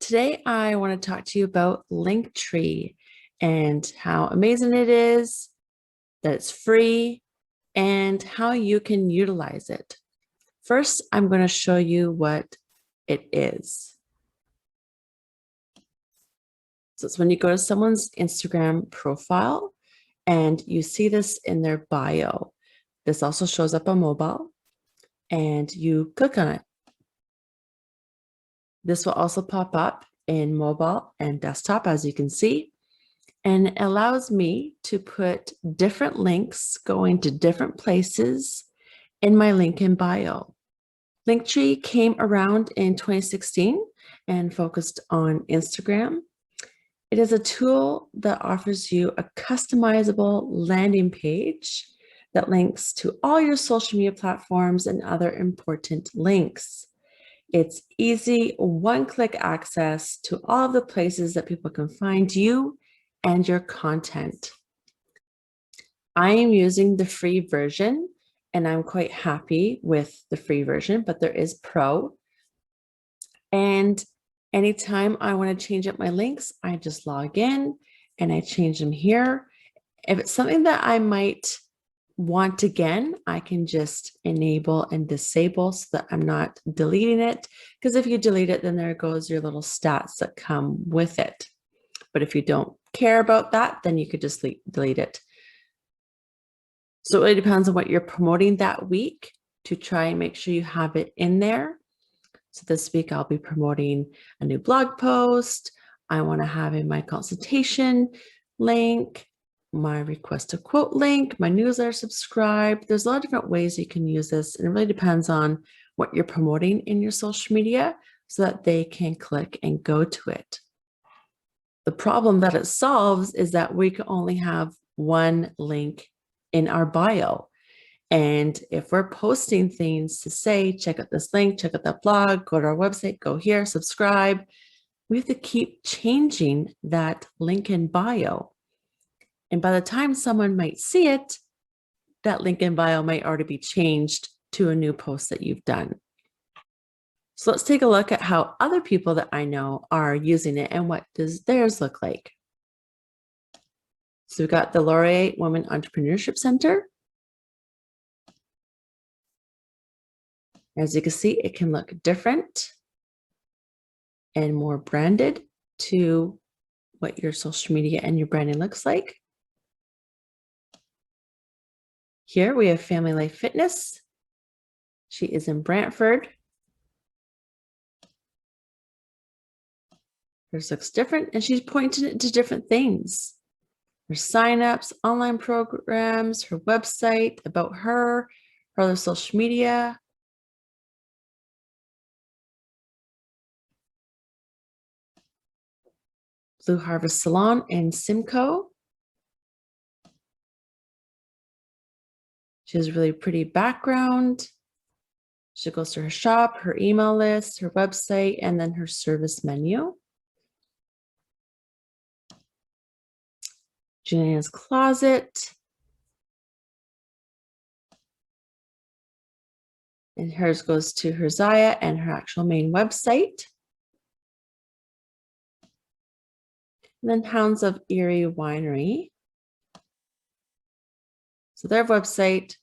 Today I want to talk to you about Linktree and how amazing it is, that it's free, and how you can utilize it. First, I'm going to show you what it is. So it's when you go to someone's Instagram profile and you see this in their bio. This also shows up on mobile and you click on it. This will also pop up in mobile and desktop, as you can see, and it allows me to put different links going to different places in my link in bio. Linktree came around in 2016 and focused on Instagram. It is a tool that offers you a customizable landing page that links to all your social media platforms and other important links. It's easy, one-click access to all of the places that people can find you and your content. I am using the free version and I'm quite happy with the free version, but there is Pro. And anytime I want to change up my links, I just log in and I change them here. If it's something that I might want again, I can just enable and disable so that I'm not deleting it. Because if you delete it, then there goes your little stats that come with it. But if you don't care about that, then you could just delete it. So it really depends on what you're promoting that week to try and make sure you have it in there. So this week I'll be promoting a new blog post. I want to have in my consultation link, my request a quote link, my newsletter subscribe. There's a lot of different ways you can use this, and it really depends on what you're promoting in your social media so that they can click and go to it. The problem that it solves is that we can only have one link in our bio. And if we're posting things to say, check out this link, check out that blog, go to our website, go here, subscribe, we have to keep changing that link in bio. And by the time someone might see it, that link in bio might already be changed to a new post that you've done. So let's take a look at how other people that I know are using it and what does theirs look like. So we've got the Laurier Women Entrepreneurship Center. As you can see, it can look different and more branded to what your social media and your branding looks like. Here we have Family Life Fitness. She is in Brantford. Hers looks different, and she's pointing it to different things. Her signups, online programs, her website, about her other social media. Blue Harvest Salon in Simcoe. She has a really pretty background. She goes to her shop, her email list, her website, and then her service menu. Juliana's Closet. And hers goes to her Zaya and her actual main website. And then Hounds of Erie Winery. So their website,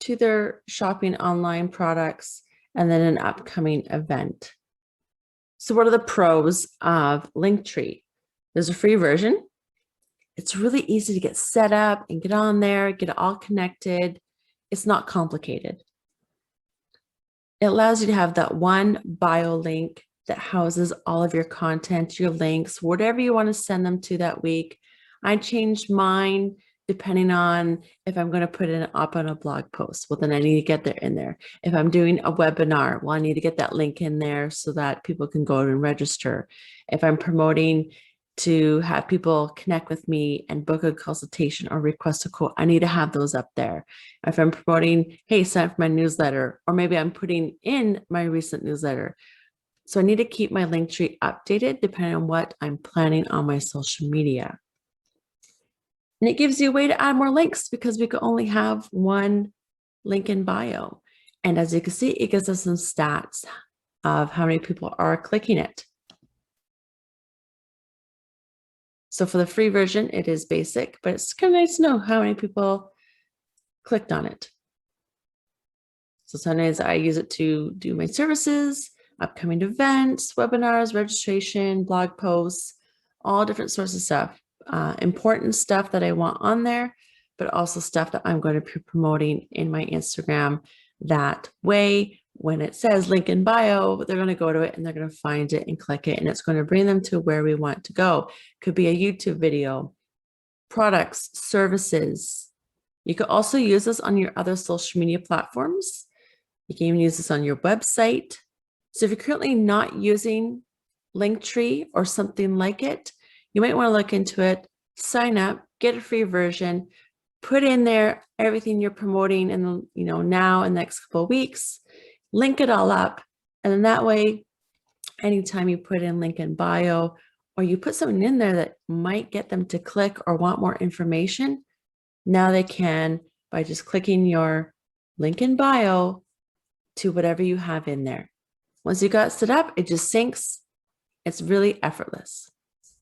to their shopping online products, and then an upcoming event. So what are the pros of Linktree? There's a free version. It's really easy to get set up and get on there, get it all connected. It's not complicated. It allows you to have that one bio link that houses all of your content, your links, whatever you want to send them to that week. I changed mine depending on if I'm going to put it up on a blog post. Well, then I need to get there in there. If I'm doing a webinar, well, I need to get that link in there so that people can go and register. If I'm promoting to have people connect with me and book a consultation or request a quote, I need to have those up there. If I'm promoting, hey, sign up for my newsletter, or maybe I'm putting in my recent newsletter. So I need to keep my Linktree updated depending on what I'm planning on my social media. And it gives you a way to add more links because we could only have one link in bio. And as you can see, it gives us some stats of how many people are clicking it. So for the free version, it is basic, but it's kind of nice to know how many people clicked on it. So sometimes I use it to do my services, upcoming events, webinars, registration, blog posts, all different sorts of stuff. Important stuff that I want on there, but also stuff that I'm going to be promoting in my Instagram. That way, when it says link in bio, they're going to go to it and they're going to find it and click it, and it's going to bring them to where we want to go. Could be a YouTube video, products, services. You could also use this on your other social media platforms. You can even use this on your website. So if you're currently not using Linktree or something like it, you might want to look into it, sign up, get a free version, put in there everything you're promoting in the, now in the next couple of weeks, link it all up. And then that way, anytime you put in link in bio, or you put something in there that might get them to click or want more information, now they can by just clicking your link in bio to whatever you have in there. Once you got set up, it just syncs. It's really effortless.